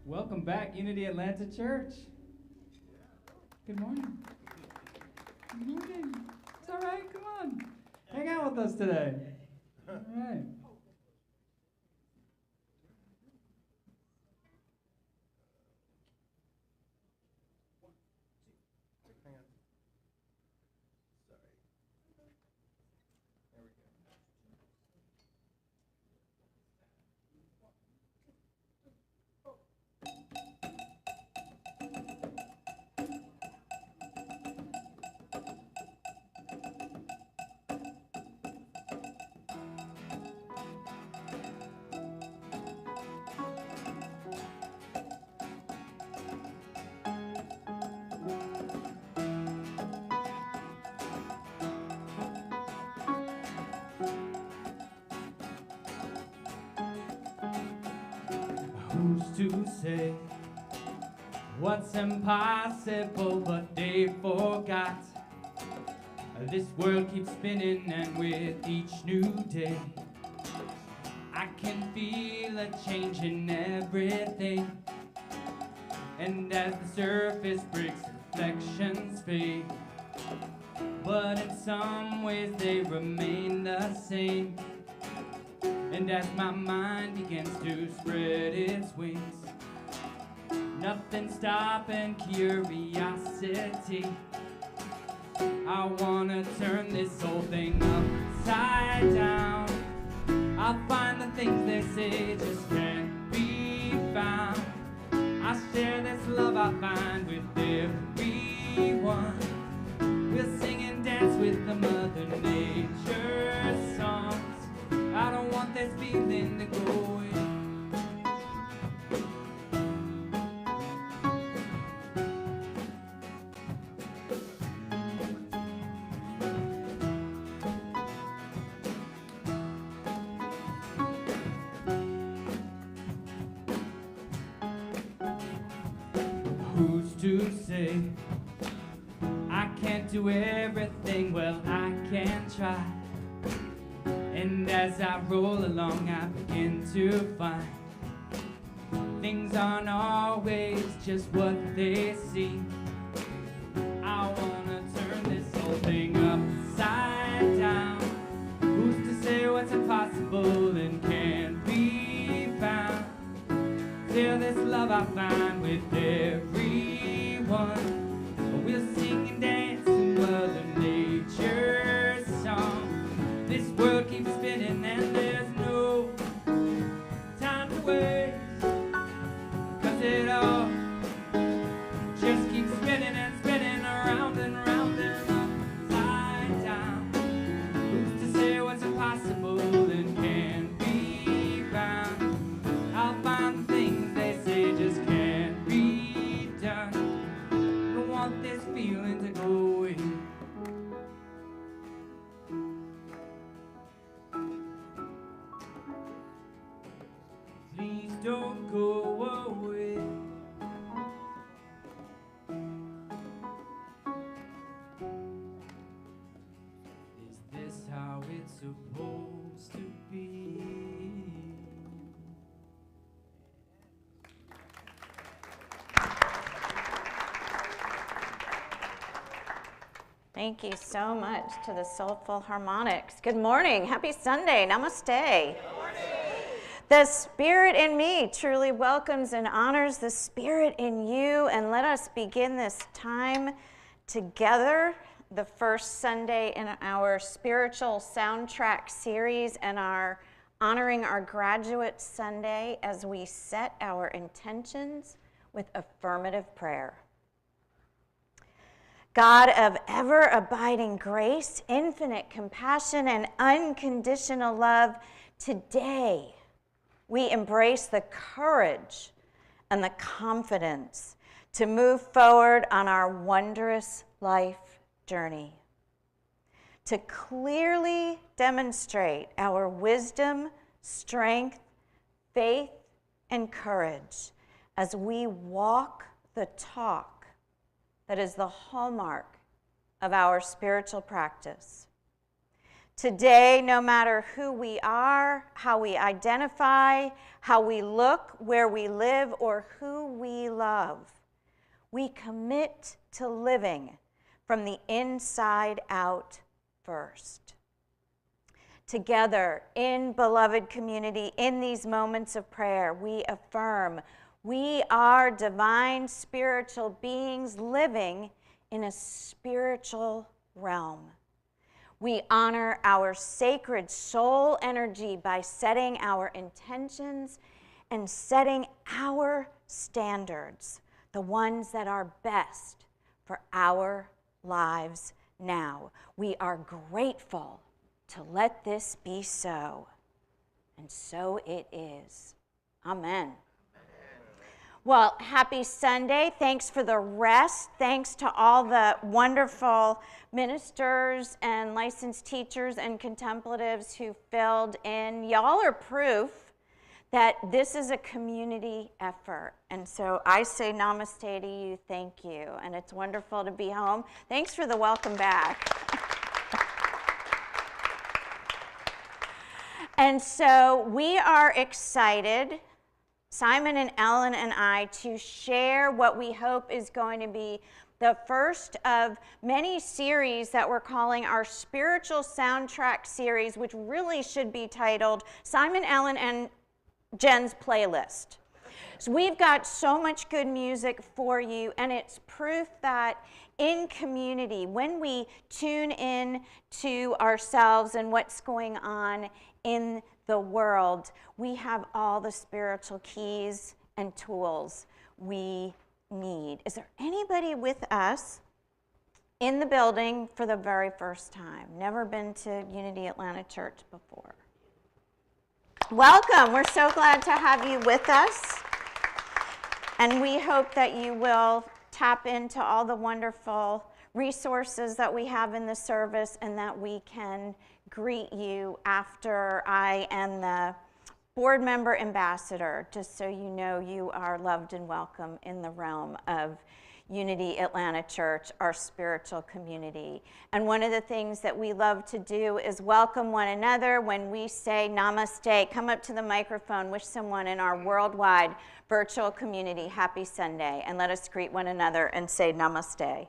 Welcome back, Unity Atlanta Church. Good morning. Good morning. It's all right. Come on. Hang out with us today. All right. Who's to say what's impossible, but they forgot. This world keeps spinning, and with each new day, I can feel a change in everything. And as the surface breaks, reflections fade, but in some ways they remain the same. And as my mind begins to spread its wings, nothing stopping curiosity. I wanna turn this whole thing upside down. I'll find the things they say just can't be found. I share this love I find with everyone. We'll sing and dance with the Mother Nature songs. I don't want this feeling to go away. Who's to say I can't do everything? Well, I can try. And as I roll along, I begin to find things aren't always just what they seem. I wanna turn this whole thing upside down. Who's to say what's impossible and can't be found? Till this love I find with everyone. We'll sing and dance to Mother Nature's song. This world keeps spinning and there's no time to waste, 'cause it all just keeps spinning and spinning around and round and upside down. Who's to say what's impossible and can't be found? I'll find the things they say just can't be done. Don't want this feeling to go away. Please don't go away. Is this how it's supposed to be? Thank you so much to the Soulful Harmonics. Good morning. Happy Sunday. Namaste. Good morning. The Spirit in me truly welcomes and honors the Spirit in you. And let us begin this time together, the first Sunday in our spiritual soundtrack series and our honoring our graduate Sunday as we set our intentions with affirmative prayer. God of ever-abiding grace, infinite compassion, and unconditional love, today we embrace the courage and the confidence to move forward on our wondrous life journey, to clearly demonstrate our wisdom, strength, faith, and courage as we walk the talk that is the hallmark of our spiritual practice. Today, no matter who we are, how we identify, how we look, where we live, or who we love, we commit to living from the inside out first. Together, in beloved community, in these moments of prayer, we affirm we are divine spiritual beings living in a spiritual realm. We honor our sacred soul energy by setting our intentions and setting our standards, the ones that are best for our lives now. We are grateful to let this be so, and so it is. Amen. Well, happy Sunday. Thanks for the rest. Thanks to all the wonderful ministers and licensed teachers and contemplatives who filled in. Y'all are proof that this is a community effort. And so I say namaste to you, thank you. And it's wonderful to be home. Thanks for the welcome back. And so we are excited, Simon and Ellen and I, to share what we hope is going to be the first of many series that we're calling our spiritual soundtrack series, which really should be titled Simon, Ellen, and Jen's Playlist. So we've got so much good music for you, and it's proof that in community, when we tune in to ourselves and what's going on in the world, we have all the spiritual keys and tools we need. Is there anybody with us in the building for the very first time? Never been to Unity Atlanta Church before? Welcome. We're so glad to have you with us. And we hope that you will tap into all the wonderful resources that we have in the service, and that we can greet you after I am the board member ambassador, just so you know you are loved and welcome in the realm of Unity Atlanta Church, our spiritual community. And one of the things that we love to do is welcome one another. When we say namaste, come up to the microphone, wish someone in our worldwide virtual community happy Sunday, and let us greet one another and say namaste.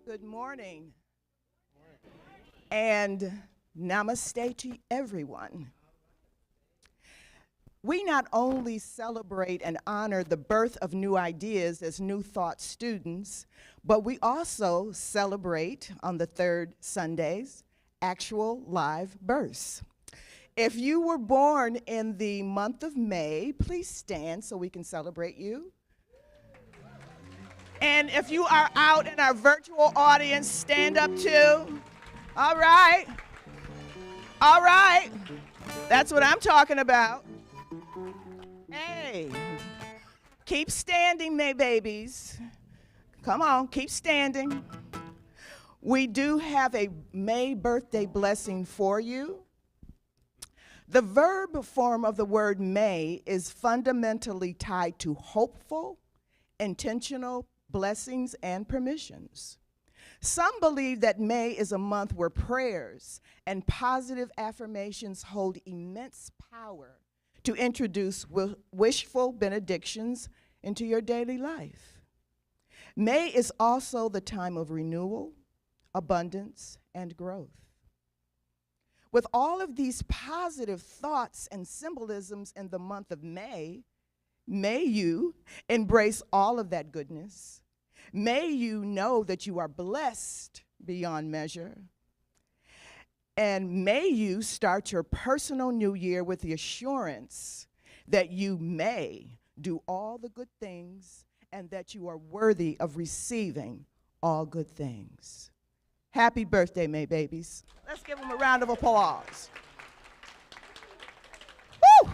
Good morning. And namaste to everyone. We not only celebrate and honor the birth of new ideas as New Thought students, but we also celebrate on the third Sundays actual live births. If you were born in the month of May, please stand so we can celebrate you. And if you are out in our virtual audience, stand up too. All right. All right. That's what I'm talking about. Hey, keep standing, May babies. Come on, keep standing. We do have a May birthday blessing for you. The verb form of the word May is fundamentally tied to hopeful, intentional blessings and permissions. Some believe that May is a month where prayers and positive affirmations hold immense power to introduce wishful benedictions into your daily life. May is also the time of renewal, abundance, and growth. With all of these positive thoughts and symbolisms in the month of May you embrace all of that goodness. May you know that you are blessed beyond measure. And may you start your personal new year with the assurance that you may do all the good things and that you are worthy of receiving all good things. Happy birthday, May babies. Let's give them a round of applause. Woo!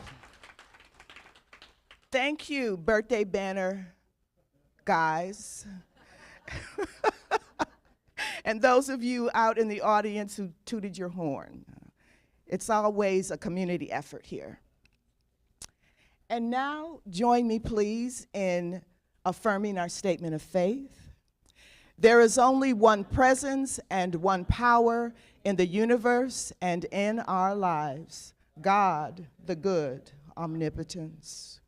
Thank you, birthday banner guys. And those of you out in the audience who tooted your horn. It's always a community effort here. And now, join me, please, in affirming our statement of faith. There is only one presence and one power in the universe and in our lives, God, the good omnipotence.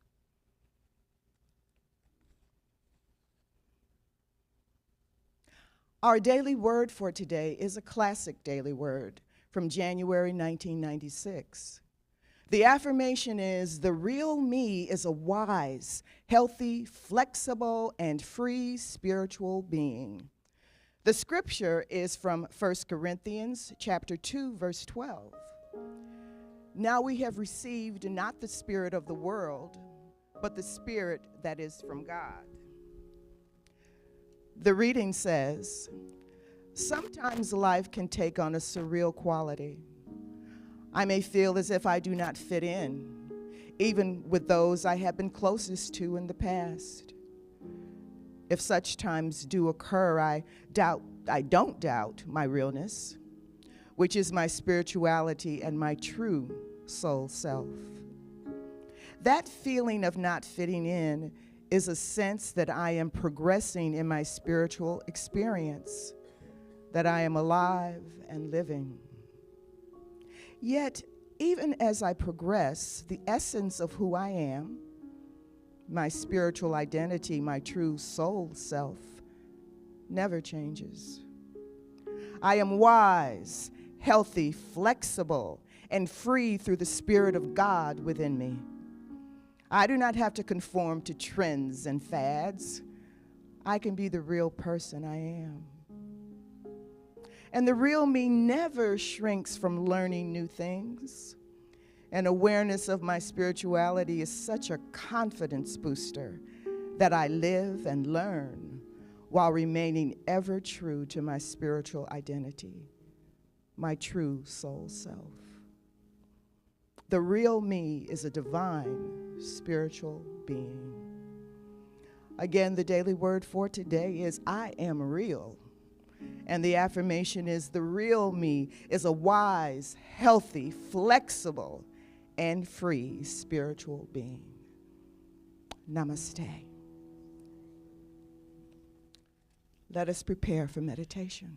Our daily word for today is a classic daily word from January 1996. The affirmation is, the real me is a wise, healthy, flexible, and free spiritual being. The scripture is from 1 Corinthians chapter 2, verse 12. Now we have received not the spirit of the world, but the Spirit that is from God. The reading says, sometimes life can take on a surreal quality. I may feel as if I do not fit in, even with those I have been closest to in the past. If such times do occur, I don't doubt my realness, which is my spirituality and my true soul self. That feeling of not fitting in is a sense that I am progressing in my spiritual experience, that I am alive and living. Yet, even as I progress, the essence of who I am, my spiritual identity, my true soul self, never changes. I am wise, healthy, flexible, and free through the Spirit of God within me. I do not have to conform to trends and fads. I can be the real person I am. And the real me never shrinks from learning new things. An awareness of my spirituality is such a confidence booster that I live and learn while remaining ever true to my spiritual identity, my true soul self. The real me is a divine spiritual being. Again, the daily word for today is I am real. And the affirmation is the real me is a wise, healthy, flexible, and free spiritual being. Namaste. Let us prepare for meditation.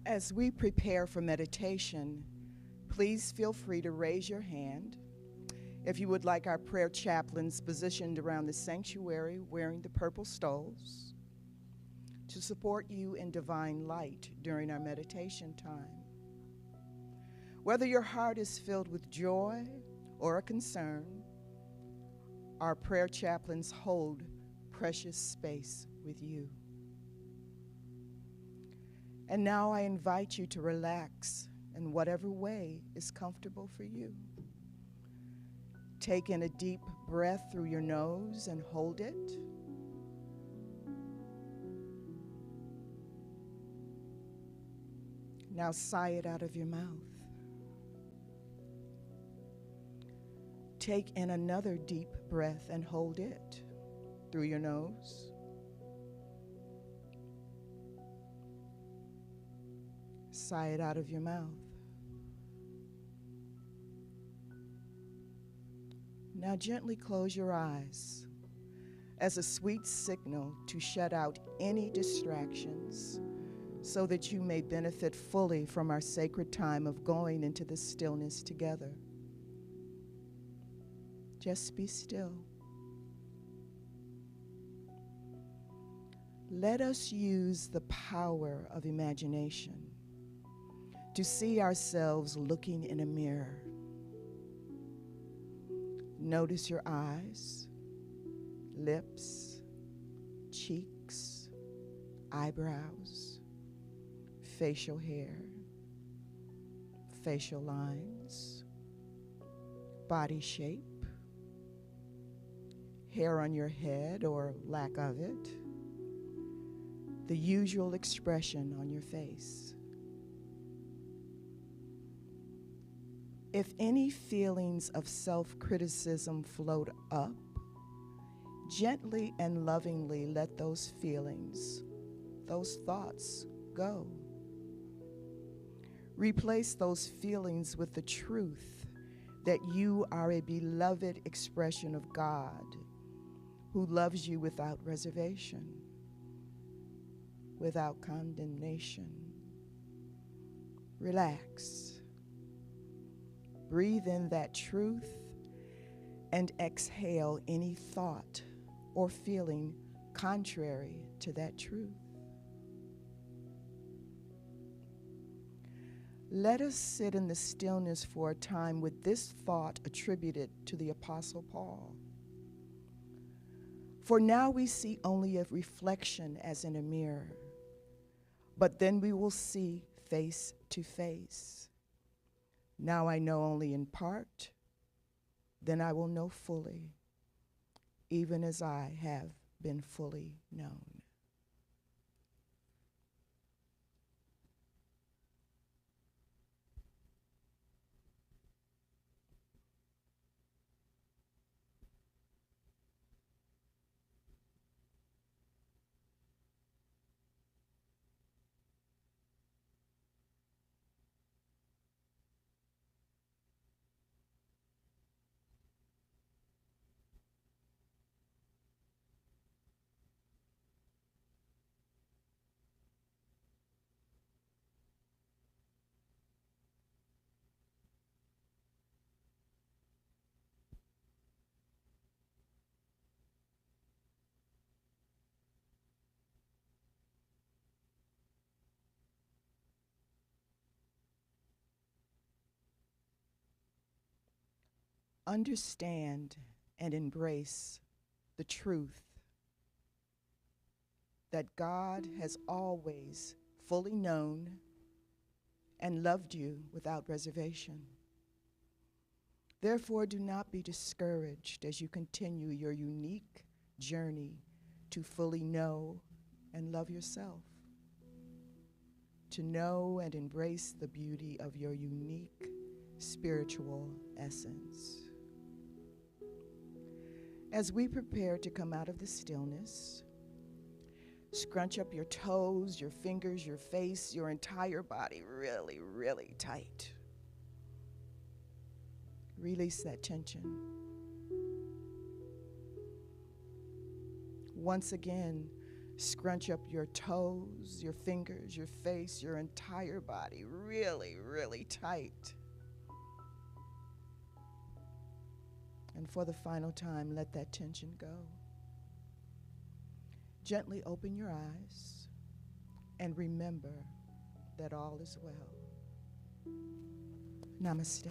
As we prepare for meditation, please feel free to raise your hand if you would like our prayer chaplains positioned around the sanctuary wearing the purple stoles to support you in divine light during our meditation time. Whether your heart is filled with joy or a concern, our prayer chaplains hold precious space with you. And now I invite you to relax in whatever way is comfortable for you. Take in a deep breath through your nose and hold it. Now sigh it out of your mouth. Take in another deep breath and hold it through your nose. Sigh it out of your mouth. Now gently close your eyes as a sweet signal to shut out any distractions so that you may benefit fully from our sacred time of going into the stillness together. Just be still. Let us use the power of imagination to see ourselves looking in a mirror. Notice your eyes, lips, cheeks, eyebrows, facial hair, facial lines, body shape, hair on your head or lack of it, the usual expression on your face. If any feelings of self-criticism float up, gently and lovingly let those feelings, those thoughts go. Replace those feelings with the truth that you are a beloved expression of God who loves you without reservation, without condemnation. Relax. Breathe in that truth and exhale any thought or feeling contrary to that truth. Let us sit in the stillness for a time with this thought attributed to the Apostle Paul. For now we see only a reflection as in a mirror, but then we will see face to face. Now I know only in part, then I will know fully, even as I have been fully known. Understand and embrace the truth that God has always fully known and loved you without reservation. Therefore, do not be discouraged as you continue your unique journey to fully know and love yourself, to know and embrace the beauty of your unique spiritual essence. As we prepare to come out of the stillness, scrunch up your toes, your fingers, your face, your entire body really, really tight. Release that tension. Once again, Scrunch up your toes, your fingers, your face, your entire body really, really tight. And for the final time, let that tension go. Gently open your eyes and remember that all is well. Namaste.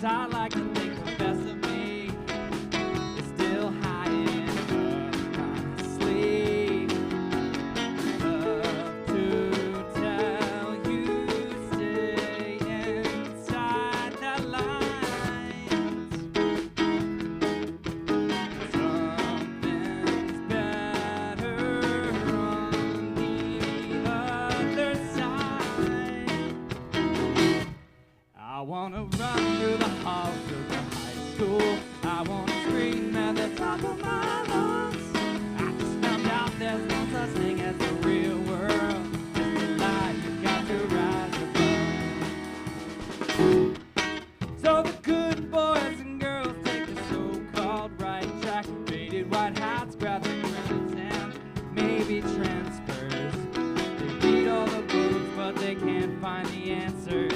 I like to think the best of me is still hiding up my sleeve. Love to tell you, stay inside the lines. Something's better on the other side. I wanna run through the halls of the high school. I wanna scream at the top of my lungs. I just found out there's no such thing as the real world. Just a lie you got to rise above. So the good boys and girls take the so-called right track. Faded white hats, grab the credits and maybe transfers. They read all the books, but they can't find the answers.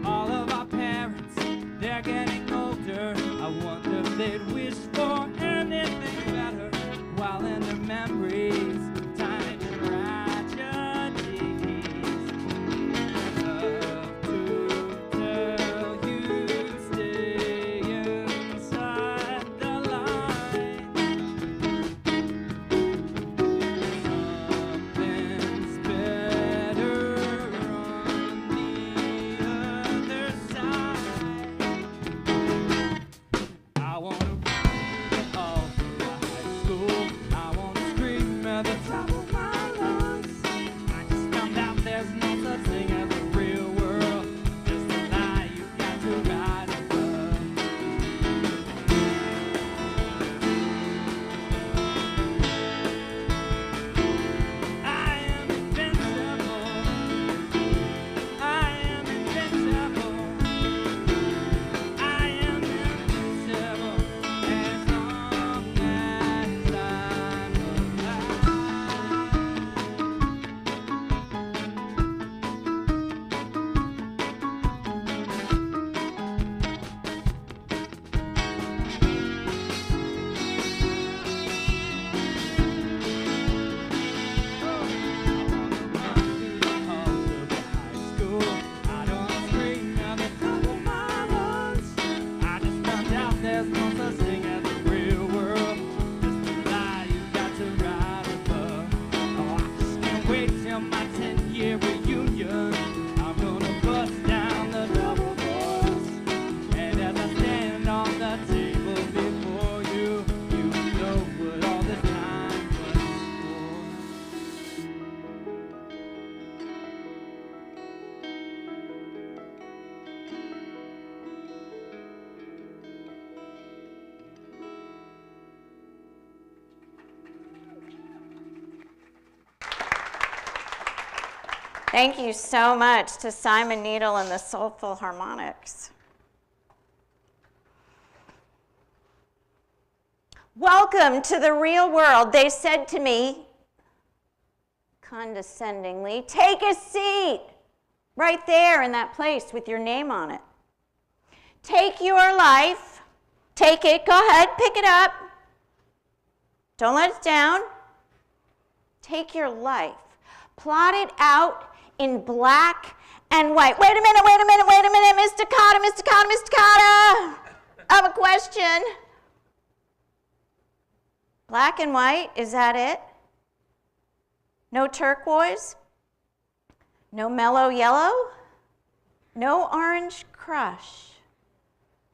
All of our parents, they're getting older. I wonder if they'd wish for anything better while in their memories, tiny tragedies. Love to tell you, stay inside the lines. Something's better on the other side. I wanna run through the halls of the high school. I wanna scream at the top of my lungs. I just found out there's no such thing as a real world. Just a lie you got to rise above. I am invincible. I am invincible. I am invincible as long as I'm alive. My 10-year reunion, I'm gonna bust down the double doors. And as I stand on the table before you, you know what all this time was for. Thank you so much to Simon Needle and the Soulful Harmonics. Welcome to the real world, they said to me, condescendingly. Take a seat right there in that place with your name on it. Take your life. Take it. Go ahead. Pick it up. Don't let it down. Take your life. Plot it out in black and white. Wait a minute, Mr. Carter. I have a question. Black and white, is that it? No turquoise? No mellow yellow? No orange crush?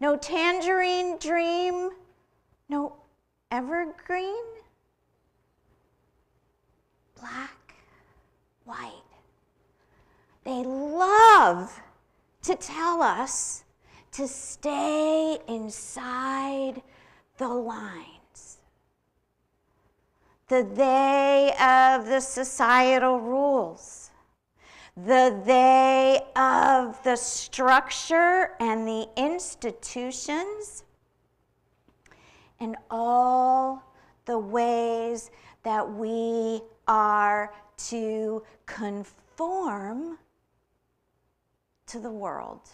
No tangerine dream? No evergreen? Black, white. They love to tell us to stay inside the lines. The they of the societal rules. The they of the structure and the institutions. And all the ways that we are to conform to the world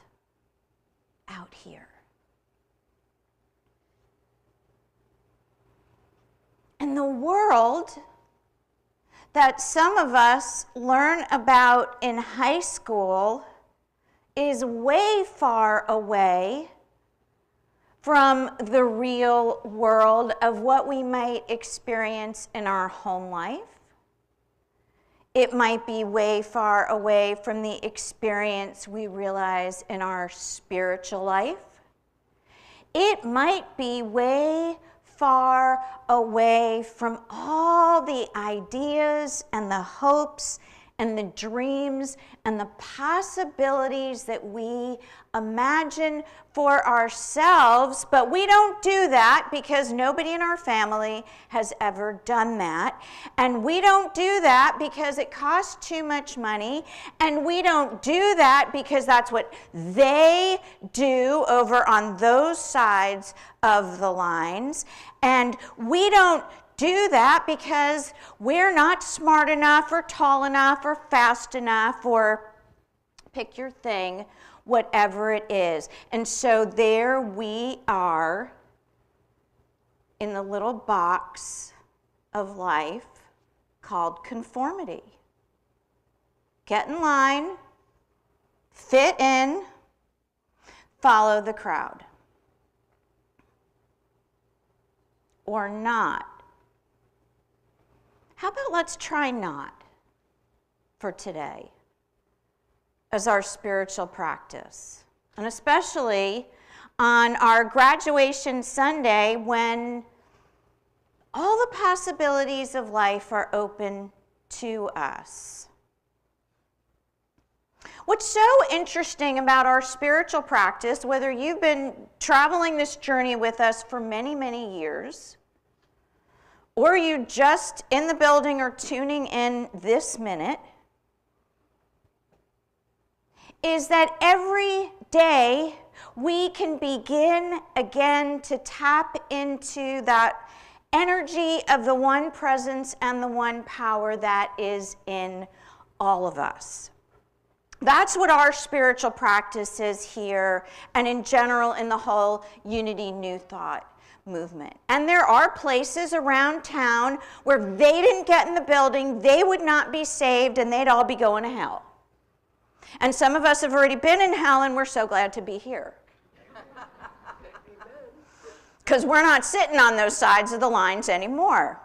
out here. And the world that some of us learn about in high school is way far away from the real world of what we might experience in our home life. It might be way far away from the experience we realize in our spiritual life. It might be way far away from all the ideas and the hopes and the dreams and the possibilities that we imagine for ourselves, but we don't do that because nobody in our family has ever done that. And we don't do that because it costs too much money. And we don't do that because that's what they do over on those sides of the lines. And we don't do that because we're not smart enough or tall enough or fast enough or pick your thing, whatever it is. And so there we are in the little box of life called conformity. Get in line, fit in, follow the crowd. Or not. How about let's try not for today as our spiritual practice? And especially on our graduation Sunday when all the possibilities of life are open to us. What's so interesting about our spiritual practice, whether you've been traveling this journey with us for many, many years, or you just in the building or tuning in this minute, is that every day we can begin again to tap into that energy of the one presence and the one power that is in all of us. That's what our spiritual practice is here and in general in the whole Unity New Thought movement. And there are places around town where if they didn't get in the building, they would not be saved and they'd all be going to hell. And some of us have already been in hell and we're so glad to be here. Because we're not sitting on those sides of the lines anymore.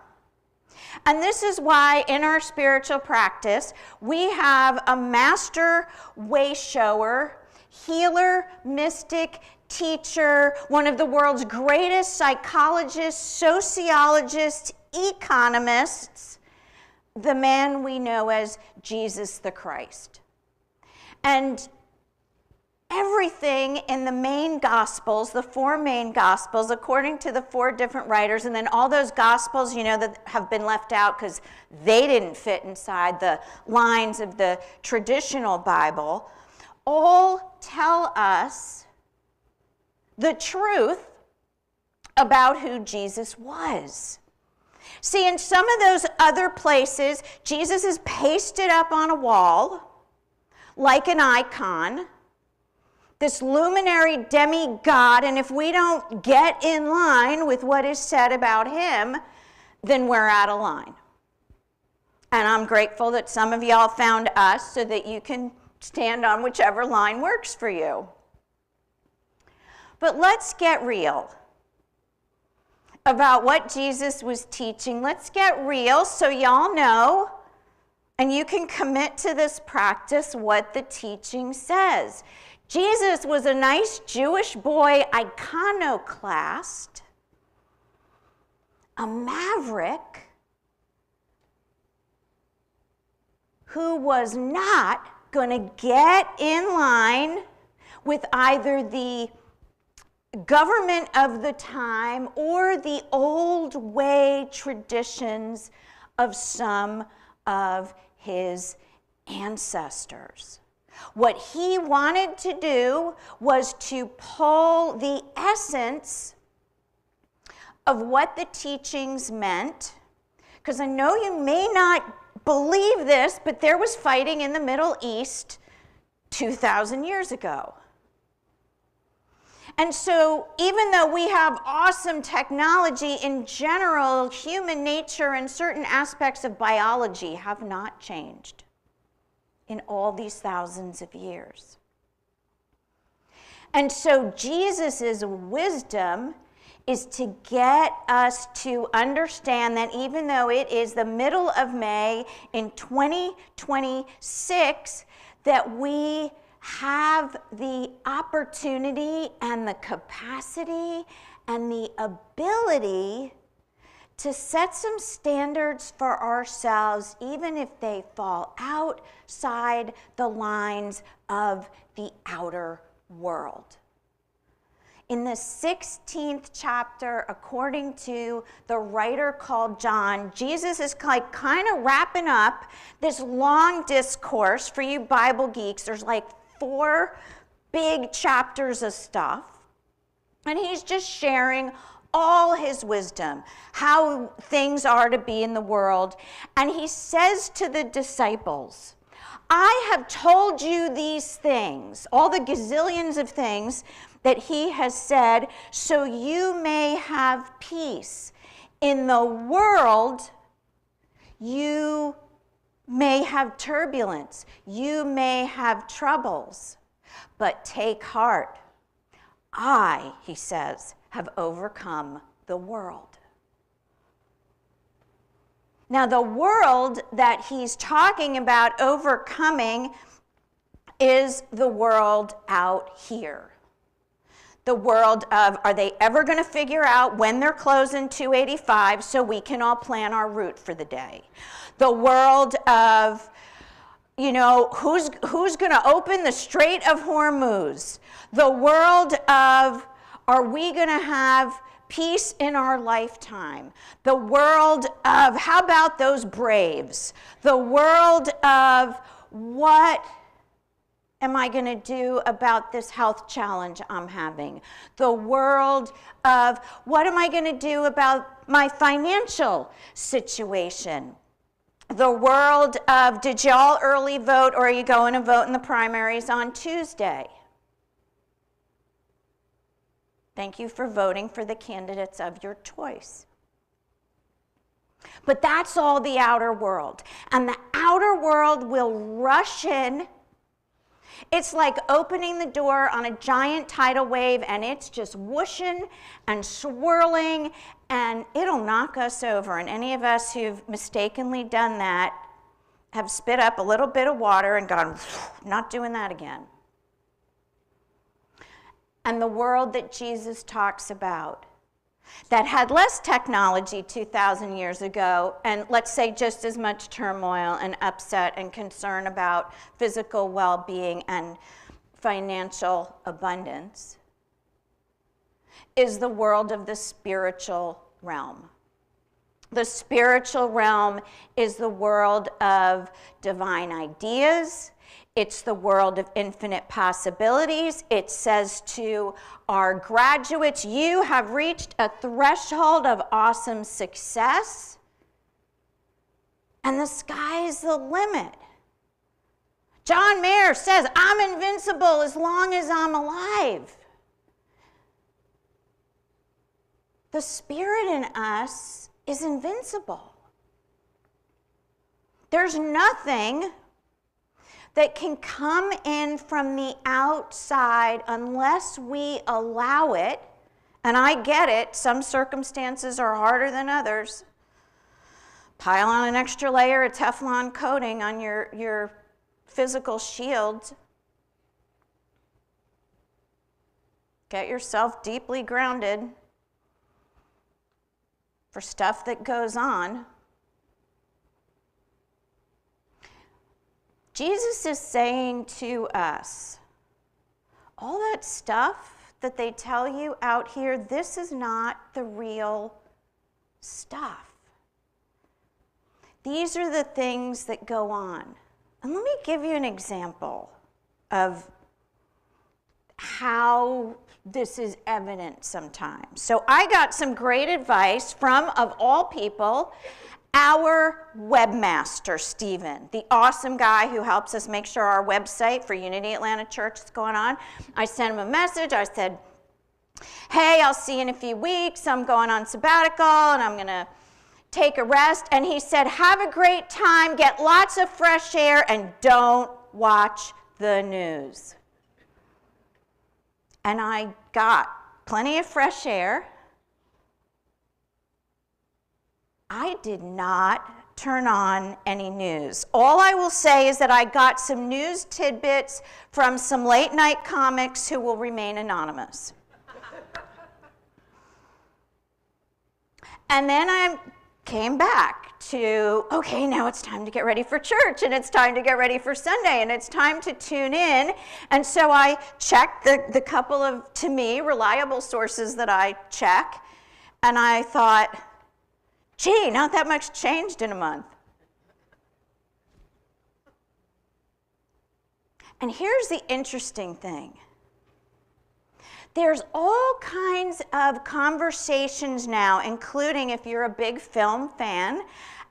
And this is why in our spiritual practice, we have a master way shower, healer, mystic, teacher, one of the world's greatest psychologists, sociologists, economists, the man we know as Jesus the Christ. And everything in the main Gospels, the four main Gospels, according to the four different writers, and then all those Gospels, that have been left out because they didn't fit inside the lines of the traditional Bible, all tell us the truth about who Jesus was. See, in some of those other places, Jesus is pasted up on a wall like an icon, this luminary demigod, and if we don't get in line with what is said about him, then we're out of line. And I'm grateful that some of y'all found us so that you can stand on whichever line works for you. But let's get real. about what Jesus was teaching. Let's get real so y'all know, and you can commit to this practice, what the teaching says. Jesus was a nice Jewish boy, iconoclast, a maverick who was not going to get in line with either the government of the time or the old way traditions of some of his ancestors. What he wanted to do was to pull the essence of what the teachings meant, because I know you may not believe this, but there was fighting in the Middle East 2,000 years ago. And so even though we have awesome technology, in general, human nature and certain aspects of biology have not changed in all these thousands of years. And so Jesus' wisdom is to get us to understand that even though it is the middle of May in 2026, that we have the opportunity and the capacity and the ability to set some standards for ourselves, even if they fall outside the lines of the outer world. In the 16th chapter, according to the writer called John, Jesus is like kind of wrapping up this long discourse. For you Bible geeks, there's like 4 big chapters of stuff. And he's just sharing all his wisdom, how things are to be in the world. And he says to the disciples, I have told you these things, all the gazillions of things that he has said, so you may have peace. In the world, you may have turbulence. You may have troubles. But take heart. I, he says, have overcome the world. Now, the world that he's talking about overcoming is the world out here. The world of, are they ever going to figure out when they're closing 285 so we can all plan our route for the day? The world of, you know, who's going to open the Strait of Hormuz? The world of, are we going to have peace in our lifetime? The world of, how about those Braves? The world of, what am I going to do about this health challenge I'm having? The world of, what am I going to do about my financial situation? The world of, did y'all early vote, or are you going to vote in the primaries on Tuesday? Thank you for voting for the candidates of your choice. But that's all the outer world. And the outer world will rush in. It's like opening the door on a giant tidal wave, and it's just whooshing and swirling, and it'll knock us over. And any of us who've mistakenly done that have spit up a little bit of water and gone, not doing that again. And the world that Jesus talks about, that had less technology 2,000 years ago, and let's say just as much turmoil and upset and concern about physical well-being and financial abundance, is the world of the spiritual realm. The spiritual realm is the world of divine ideas. It's the world of infinite possibilities. It says to our graduates, you have reached a threshold of awesome success, and the sky's the limit. John Mayer says, I'm invincible as long as I'm alive. The spirit in us is invincible. There's nothing that can come in from the outside unless we allow it And I get it, some circumstances are harder than others. Pile on an extra layer of Teflon coating on your physical shield. Get yourself deeply grounded for stuff that goes on. Jesus is saying to us, all that stuff that they tell you out here, this is not the real stuff. These are the things that go on. And let me give you an example of how this is evident sometimes. So I got some great advice from, of all people, our webmaster, Stephen, the awesome guy who helps us make sure our website for Unity Atlanta Church is going on. I sent him a message. I said, hey, I'll see you in a few weeks. I'm going on sabbatical, and I'm going to take a rest. And he said, have a great time, get lots of fresh air, and don't watch the news. And I got plenty of fresh air. I did not turn on any news. All I will say is that I got some news tidbits from some late night comics who will remain anonymous. And then I came back to, okay, now it's time to get ready for church, and it's time to get ready for Sunday, and it's time to tune in. And so I checked the couple of, to me, reliable sources that I check, and I thought, gee, not that much changed in a month. And here's the interesting thing. There's all kinds of conversations now, including, if you're a big film fan,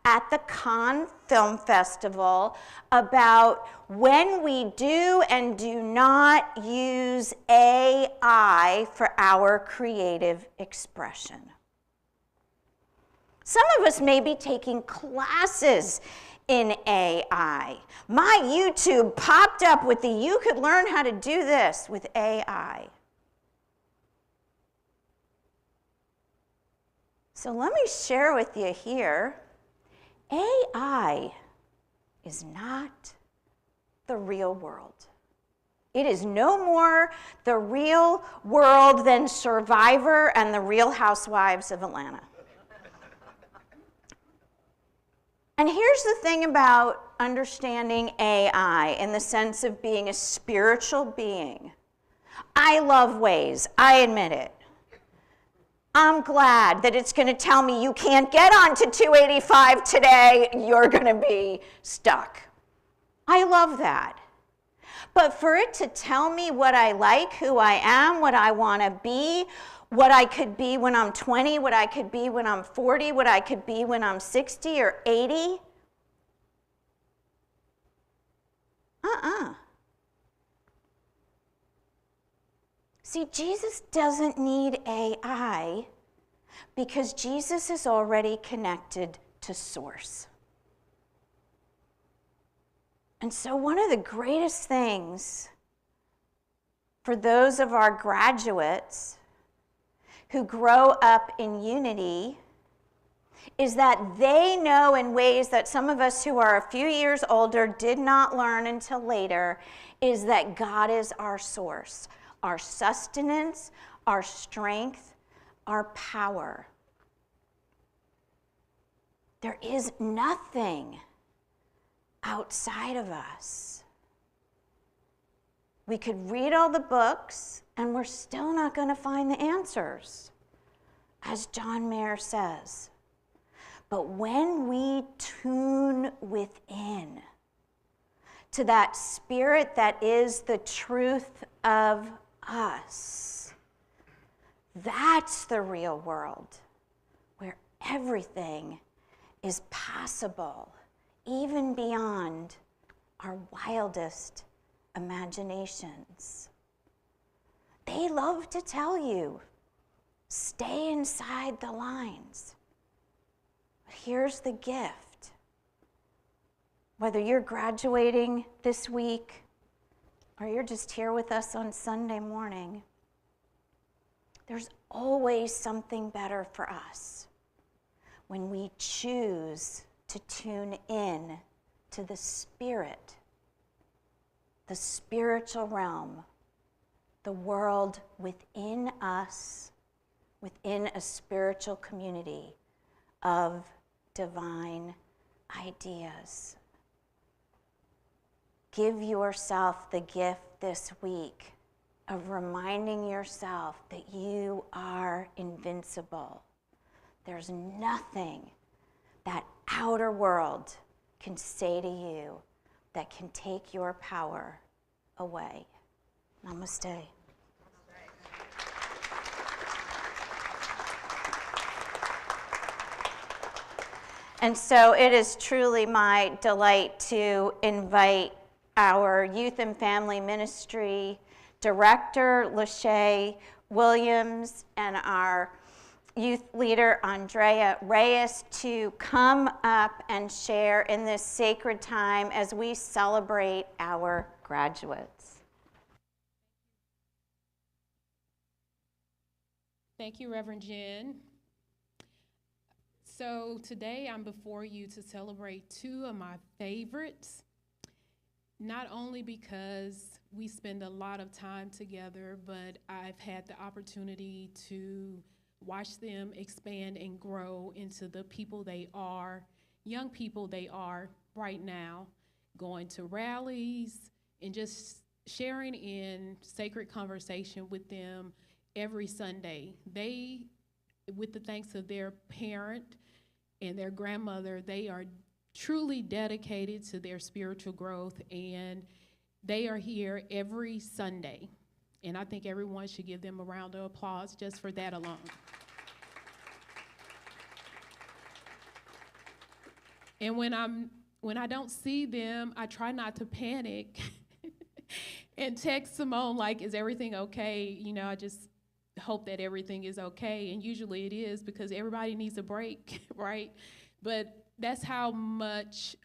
at the Cannes Film Festival about when we do and do not use AI for our creative expression. Some of us may be taking classes in AI. My YouTube popped up with you could learn how to do this with AI. So let me share with you here, AI is not the real world. It is no more the real world than Survivor and the Real Housewives of Atlanta. And here's the thing about understanding AI in the sense of being a spiritual being. I love Waze, I admit it. I'm glad that it's going to tell me you can't get onto 285 today, you're going to be stuck. I love that. But for it to tell me what I like, who I am, what I want to be, what I could be when I'm 20, what I could be when I'm 40, what I could be when I'm 60 or 80, See, Jesus doesn't need AI because Jesus is already connected to Source. And so one of the greatest things for those of our graduates who grow up in Unity is that they know in ways that some of us who are a few years older did not learn until later, is that God is our source, our sustenance, our strength, our power. There is nothing outside of us. We could read all the books and we're still not going to find the answers, as John Mayer says. But when we tune within to that spirit that is the truth of us, that's the real world where everything is possible, even beyond our wildest imaginations. They love to tell you, stay inside the lines. But here's the gift. Whether you're graduating this week or you're just here with us on Sunday morning, There's always something better for us when we choose to tune in to the Spirit, the spiritual realm, the world within us, within a spiritual community of divine ideas. Give yourself the gift this week of reminding yourself that you are invincible. There's nothing that outer world can say to you that can take your power away. Namaste. And so it is truly my delight to invite our Youth and Family Ministry Director, Lachey Williams, and our youth leader, Andrea Reyes, to come up and share in this sacred time as we celebrate our graduates. Thank you, Reverend Jen. So today I'm before you to celebrate two of my favorites, not only because we spend a lot of time together, but I've had the opportunity to watch them expand and grow into the people they are, young people they are right now, going to rallies and just sharing in sacred conversation with them every Sunday. They, with the thanks of their parent and their grandmother, they are truly dedicated to their spiritual growth, and they are here every Sunday. And I think everyone should give them a round of applause just for that alone. And when I don't see them, I try not to panic and text Simone like, is everything okay? You know, I just hope that everything is okay. And usually it is, because everybody needs a break, right? But that's how much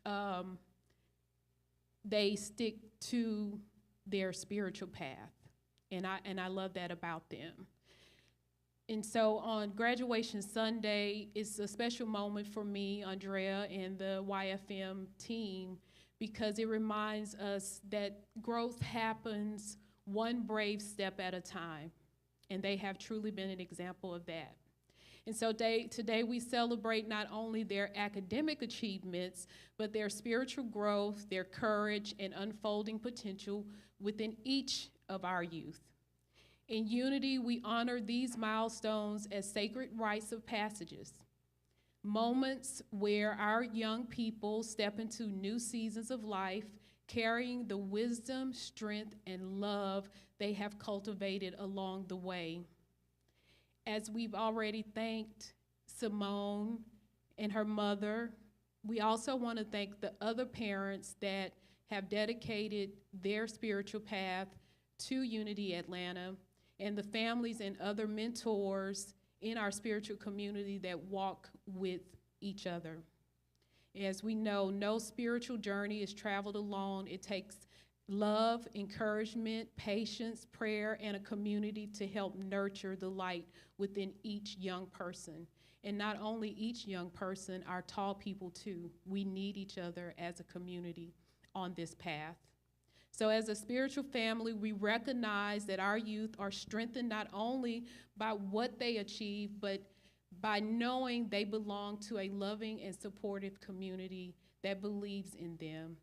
they stick to their spiritual path. And I love that about them. And so on graduation Sunday, it's a special moment for me, Andrea, and the YFM team, because it reminds us that growth happens one brave step at a time. And they have truly been an example of that. And so today we celebrate not only their academic achievements, but their spiritual growth, their courage, and unfolding potential within each of our youth. In unity, we honor these milestones as sacred rites of passages, moments where our young people step into new seasons of life, carrying the wisdom, strength, and love they have cultivated along the way. As we've already thanked Simone and her mother, we also want to thank the other parents that have dedicated their spiritual path to Unity Atlanta, and the families and other mentors in our spiritual community that walk with each other. As we know, no spiritual journey is traveled alone. It takes love, encouragement, patience, prayer, and a community to help nurture the light within each young person. And not only each young person, our tall people too. We need each other as a community on this path. So as a spiritual family, we recognize that our youth are strengthened not only by what they achieve, but by knowing they belong to a loving and supportive community that believes in them.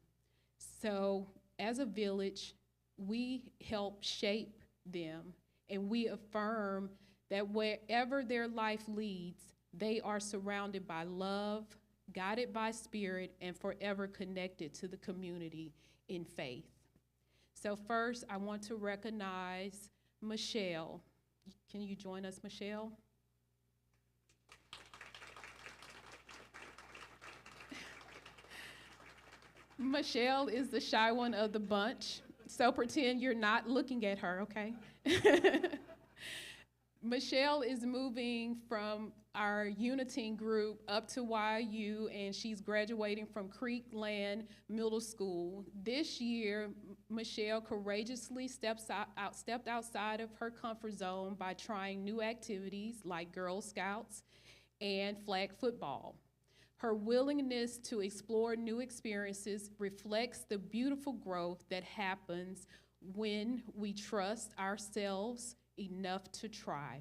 So as a village, we help shape them, and we affirm that wherever their life leads, they are surrounded by love, guided by spirit, and forever connected to the community in faith. So first, I want to recognize Michelle. Can you join us, Michelle? Michelle is the shy one of the bunch, so pretend you're not looking at her, okay? Michelle is moving from our Uniteam group up to YU, and she's graduating from Creekland Middle School. This year, Michelle courageously stepped outside of her comfort zone by trying new activities like Girl Scouts and flag football. Her willingness to explore new experiences reflects the beautiful growth that happens when we trust ourselves enough to try.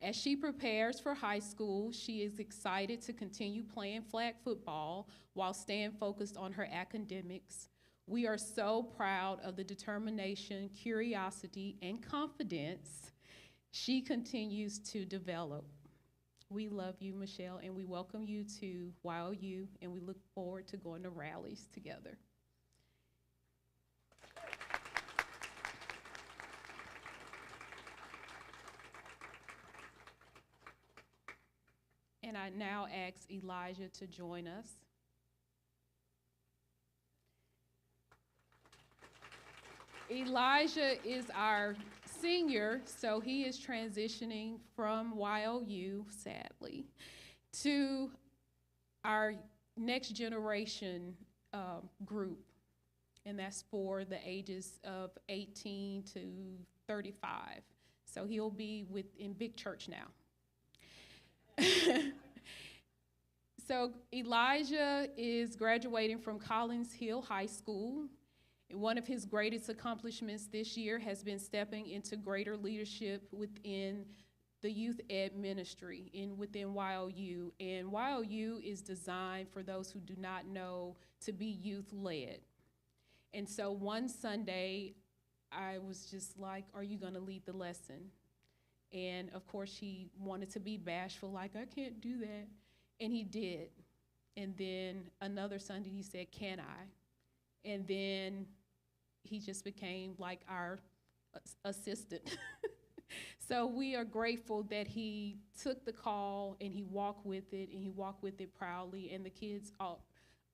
As she prepares for high school, she is excited to continue playing flag football while staying focused on her academics. We are so proud of the determination, curiosity, and confidence she continues to develop. We love you, Michelle, and we welcome you to YOU, and we look forward to going to rallies together. And I now ask Elijah to join us. Elijah is our senior, so he is transitioning from YOU, sadly, to our next generation group, and that's for the ages of 18 to 35. So he'll be in big church now. So Elijah is graduating from Collins Hill High School. One of his greatest accomplishments this year has been stepping into greater leadership within the youth ed ministry within YOU. And YOU is designed, for those who do not know, to be youth-led. And so one Sunday, I was just like, are you gonna lead the lesson? And of course, he wanted to be bashful, like, I can't do that. And he did. And then another Sunday, he said, can I? And then he just became like our assistant. So we are grateful that he took the call and he walked with it, and he walked with it proudly. And the kids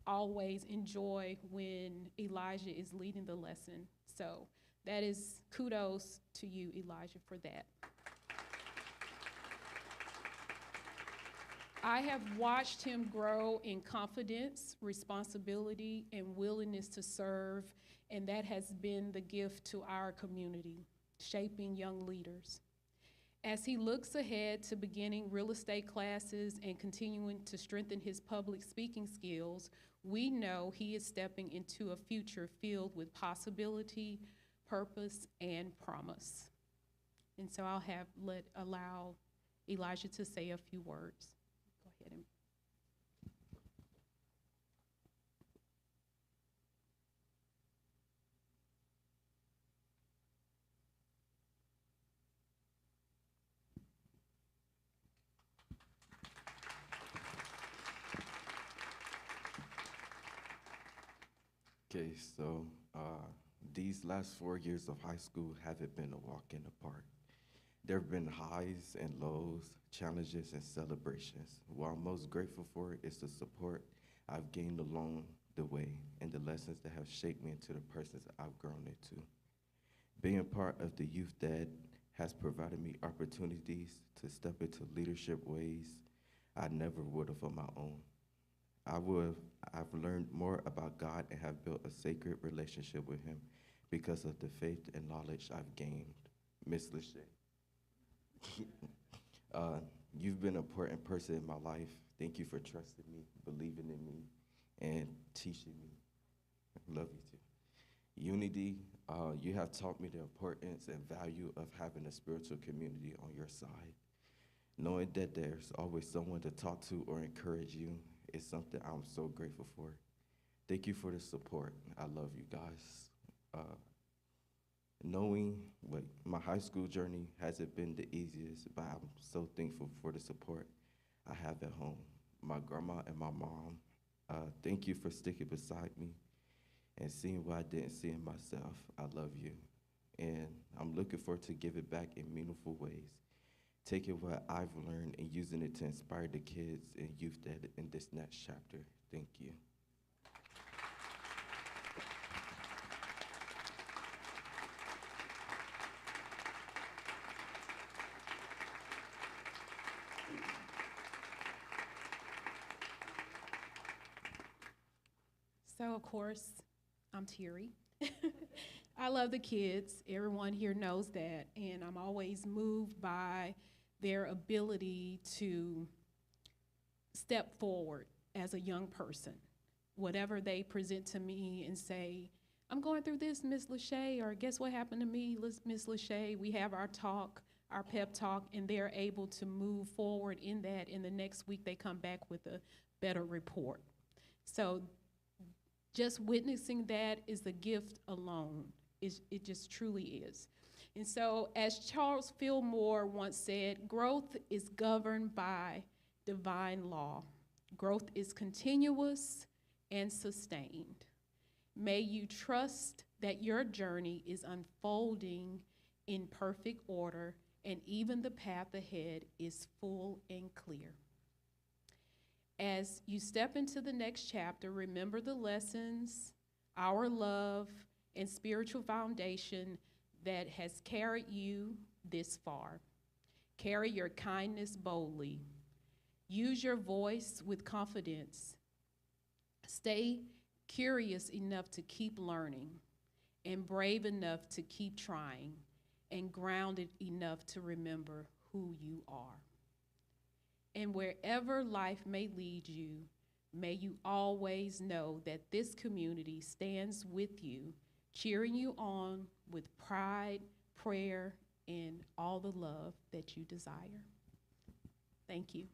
always enjoy when Elijah is leading the lesson. So that is kudos to you, Elijah, for that. I have watched him grow in confidence, responsibility, and willingness to serve, and that has been the gift to our community, shaping young leaders. As he looks ahead to beginning real estate classes and continuing to strengthen his public speaking skills, we know he is stepping into a future filled with possibility, purpose, and promise. And so I'll allow Elijah to say a few words. Go ahead. Okay, so these last 4 years of high school haven't been a walk in the park. There have been highs and lows, challenges and celebrations. What I'm most grateful for is the support I've gained along the way and the lessons that have shaped me into the person I've grown into. Being part of the youth that has provided me opportunities to step into leadership ways I never would have on my own. I've learned more about God and have built a sacred relationship with him because of the faith and knowledge I've gained. Miss Lachey, you've been an important person in my life. Thank you for trusting me, believing in me, and teaching me. I love you too. Unity, you have taught me the importance and value of having a spiritual community on your side. Knowing that there's always someone to talk to or encourage you is something I'm so grateful for. Thank you for the support. I love you guys. Knowing what my high school journey hasn't been the easiest, but I'm so thankful for the support I have at home. My grandma and my mom, thank you for sticking beside me and seeing what I didn't see in myself. I love you. And I'm looking forward to giving back in meaningful ways, taking what I've learned and using it to inspire the kids and youth that in this next chapter. Thank you. So, of course, I'm Terry. I love the kids. Everyone here knows that. And I'm always moved by their ability to step forward as a young person. Whatever they present to me and say, I'm going through this, Miss Lachey, or guess what happened to me, Miss Lachey. We have our talk, our pep talk, and they're able to move forward in that. And the next week they come back with a better report. So just witnessing that is a gift alone. It just truly is. And so, as Charles Fillmore once said, growth is governed by divine law. Growth is continuous and sustained. May you trust that your journey is unfolding in perfect order, and even the path ahead is full and clear. As you step into the next chapter, remember the lessons, our love, and spiritual foundation that has carried you this far. Carry your kindness boldly. Use your voice with confidence. Stay curious enough to keep learning, and brave enough to keep trying, and grounded enough to remember who you are. And wherever life may lead you, may you always know that this community stands with you, cheering you on with pride, prayer, and all the love that you desire. Thank you.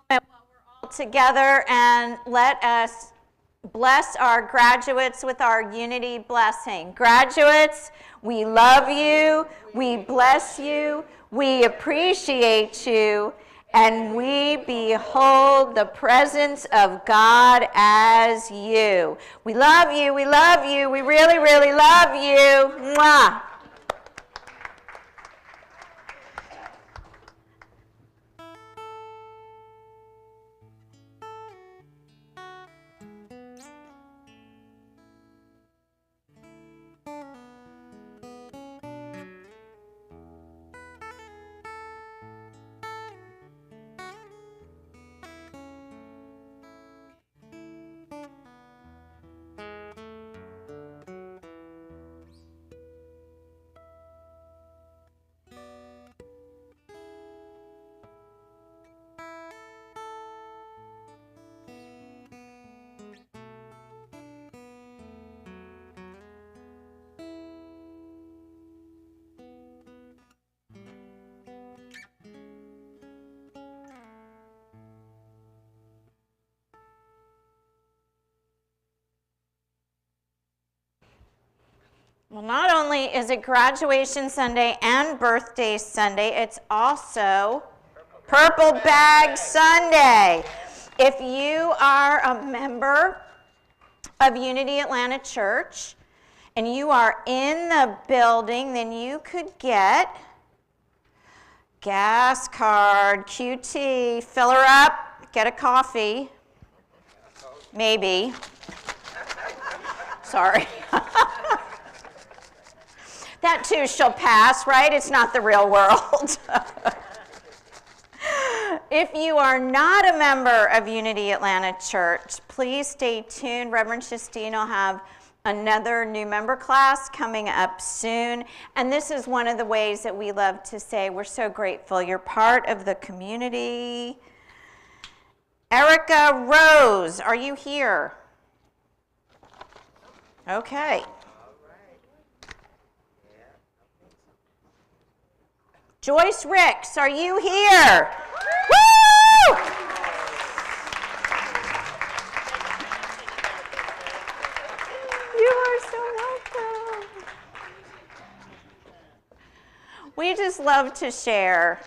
While we're all together, and let us bless our graduates with our unity blessing. Graduates, we love you, we bless you, we appreciate you, and we behold the presence of God as you. We love you, we love you, we really, really love you. Mwah. Well, not only is it graduation Sunday and birthday Sunday, it's also Purple Bag Sunday. If you are a member of Unity Atlanta Church and you are in the building, then you could get gas card, QT, fill her up, get a coffee, maybe. Sorry. That too shall pass, right? It's not the real world. If you are not a member of Unity Atlanta Church, please stay tuned. Reverend Justine will have another new member class coming up soon. And this is one of the ways that we love to say we're so grateful you're part of the community. Erica Rose, are you here? Okay. Joyce Ricks, are you here? Woo! You are so welcome. We just love to share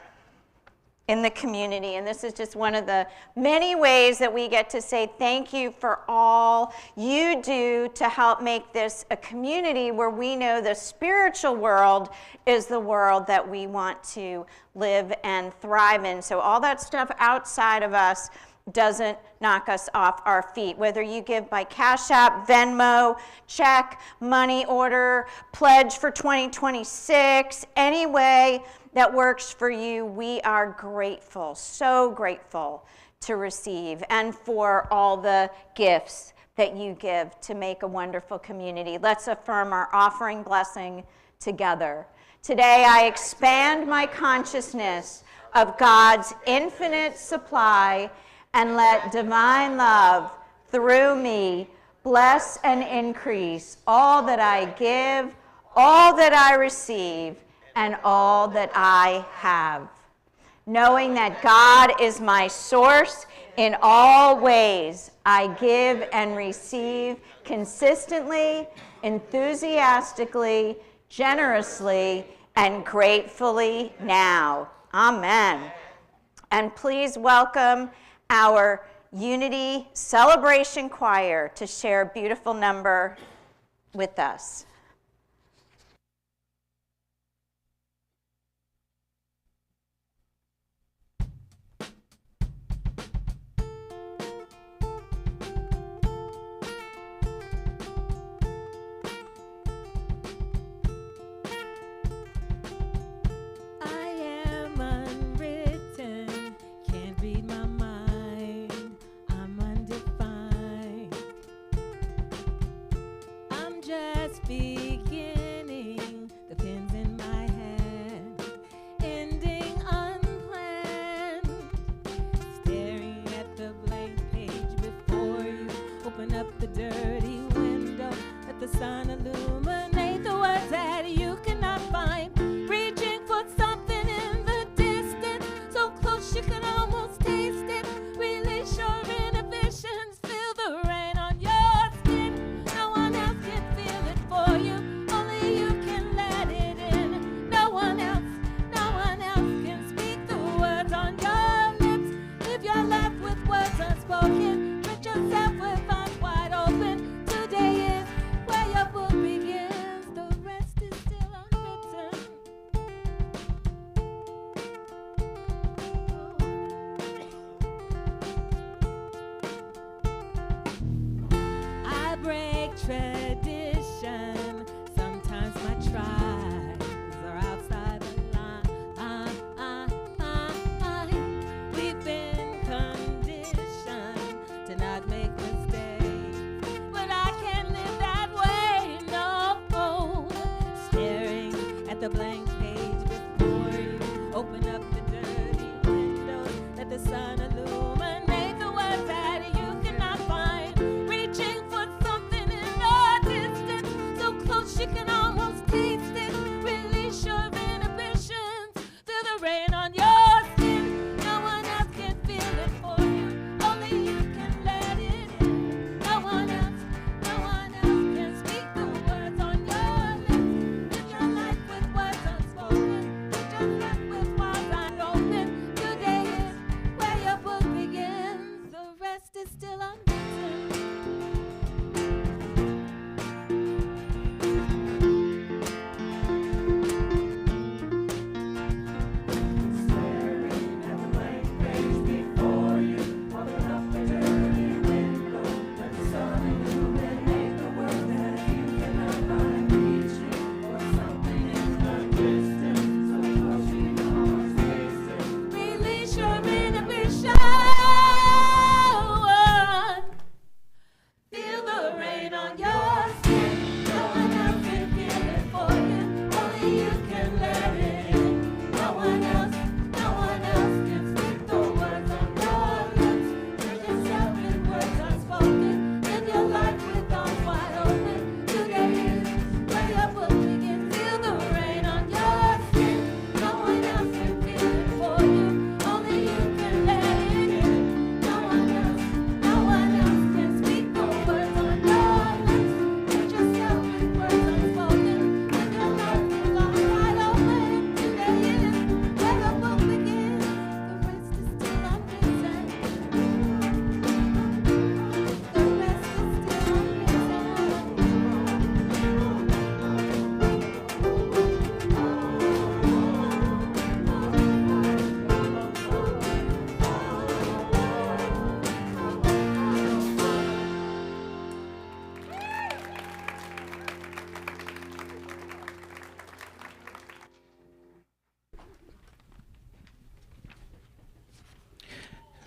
in the community, and this is just one of the many ways that we get to say thank you for all you do to help make this a community where we know the spiritual world is the world that we want to live and thrive in. So all that stuff outside of us doesn't knock us off our feet. Whether you give by Cash App, Venmo, check, money order, pledge for 2026, any way that works for you, we are grateful, so grateful to receive, and for all the gifts that you give to make a wonderful community. Let's affirm our offering blessing together. Today, I expand my consciousness of God's infinite supply and let divine love through me bless and increase all that I give, all that I receive, and all that I have. Knowing that God is my source in all ways, I give and receive consistently, enthusiastically, generously, and gratefully now. Amen. And please welcome our Unity Celebration Choir to share a beautiful number with us. Tradition, sometimes my tribes are outside the line. We've been conditioned to not make mistakes, but I can't live that way, no. Staring at the blank page before you, open up the dirty windows, let the sun illuminate the words that you cannot find, reaching for something in the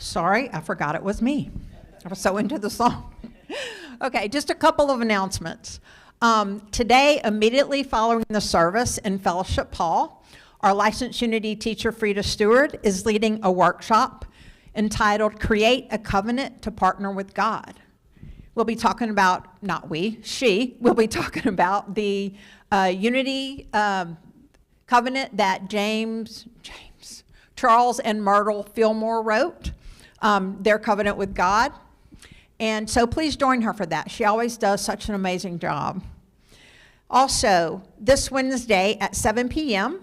Sorry, I forgot it was me. I was so into the song. Okay, just a couple of announcements. Today, immediately following the service in Fellowship Hall, our licensed Unity teacher, Frida Stewart, is leading a workshop entitled Create a Covenant to Partner with God. We'll be talking about, she will be talking about the Unity covenant that Charles and Myrtle Fillmore wrote, their covenant with God. And so please join her for that. She always does such an amazing job. Also, this Wednesday at 7 p.m.,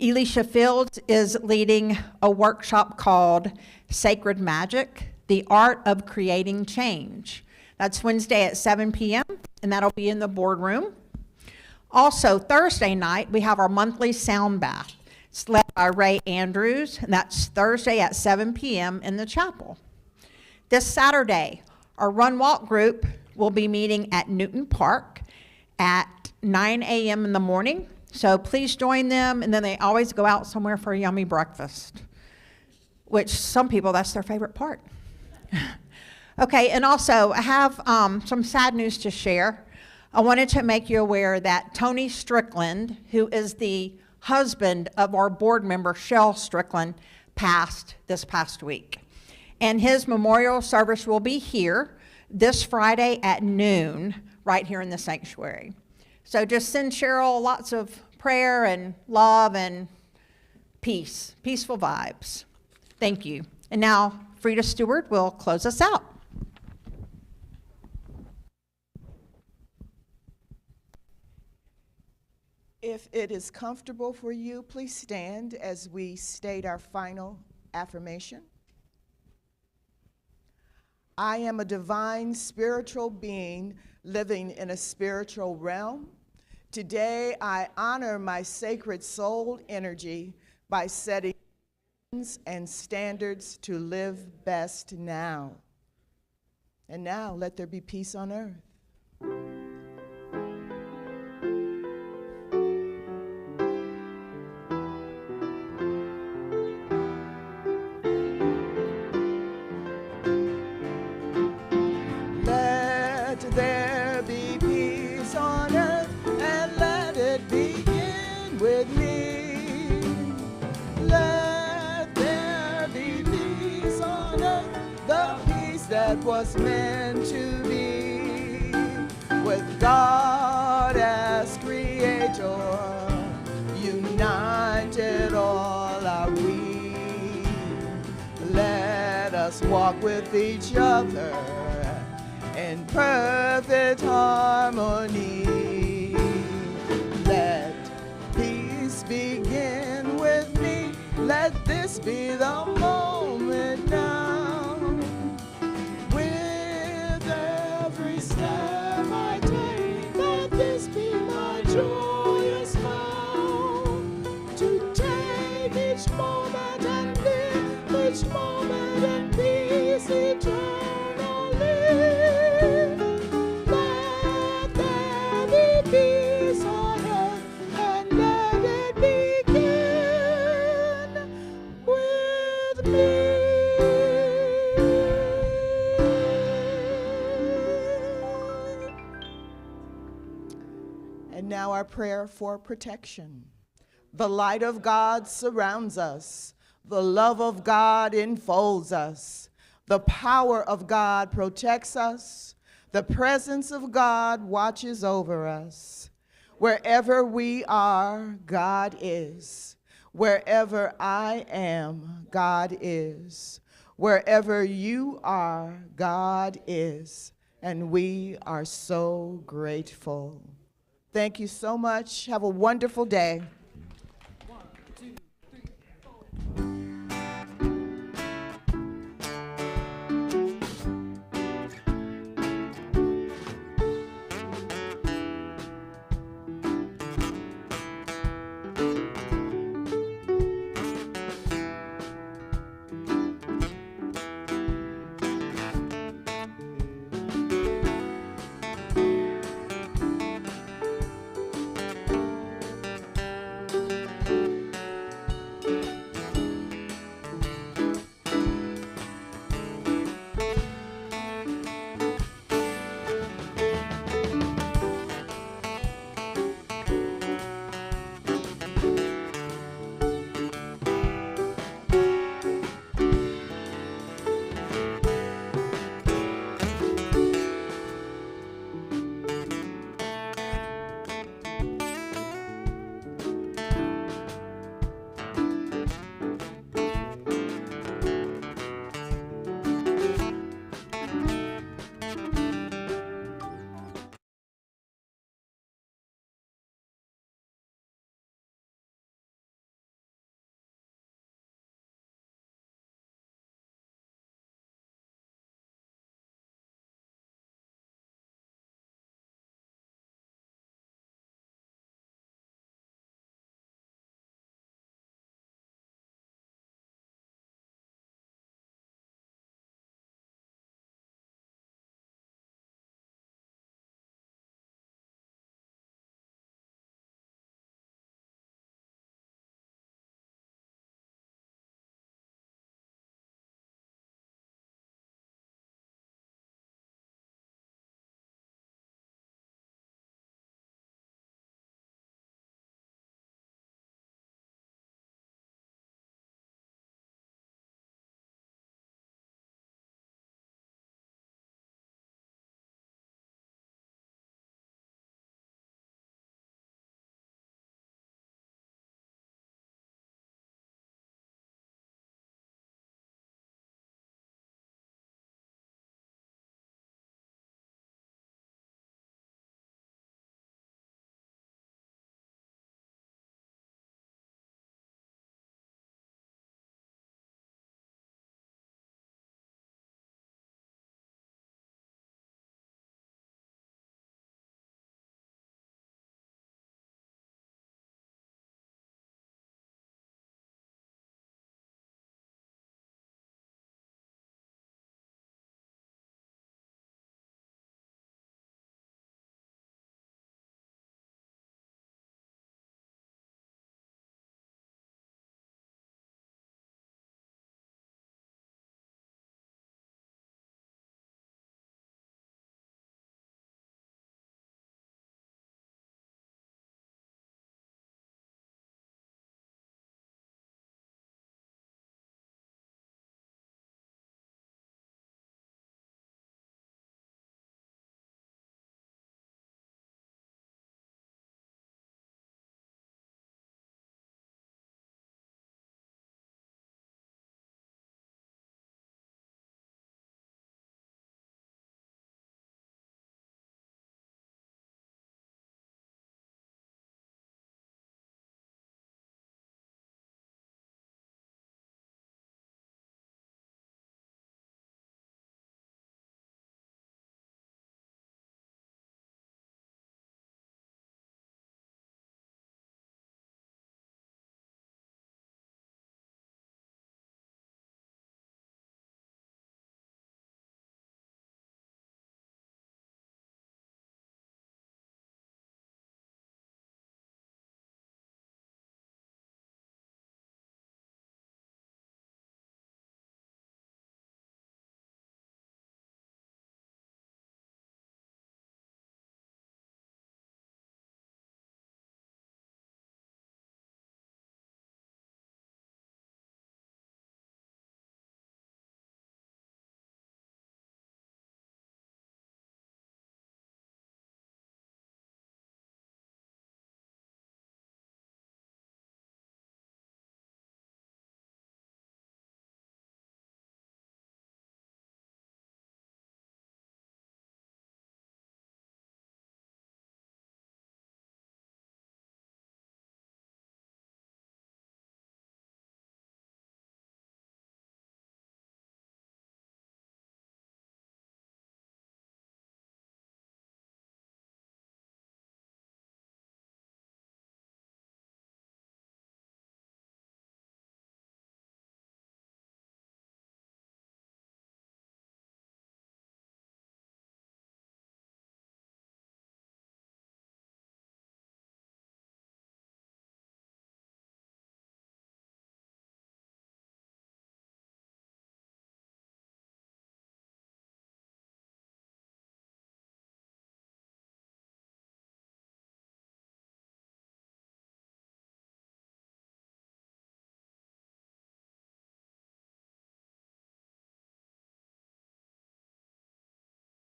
Elisha Fields is leading a workshop called Sacred Magic, the Art of Creating Change. That's Wednesday at 7 p.m., and that'll be in the boardroom. Also, Thursday night, we have our monthly sound bath. It's led by Ray Andrews, and that's Thursday at 7 p.m. in the chapel. This Saturday, our Run Walk group will be meeting at Newton Park at 9 a.m. in the morning. So please join them, and then they always go out somewhere for a yummy breakfast, which some people, that's their favorite part. Okay, and also I have some sad news to share. I wanted to make you aware that Tony Strickland, who is the husband of our board member, Shell Strickland, passed this past week. And his memorial service will be here this Friday at noon, right here in the sanctuary. So just send Cheryl lots of prayer and love and peace, peaceful vibes. Thank you. And now Frida Stewart will close us out. If it is comfortable for you, please stand as we state our final affirmation. I am a divine spiritual being living in a spiritual realm. Today, I honor my sacred soul energy by setting and standards to live best now. And now, let there be peace on earth. That was meant to be, with God as creator, united all are we. Let us walk with each other in perfect harmony. Let peace begin with me. Let this be the moment now. Step I take, let this be my joyous vow, to take each moment and live each moment in peace eternally. Let there be peace on earth, and let it begin with me. And now our prayer for protection. The light of God surrounds us. The love of God enfolds us. The power of God protects us. The presence of God watches over us. Wherever we are, God is. Wherever I am, God is. Wherever you are, God is. And we are so grateful. Thank you so much. Have a wonderful day.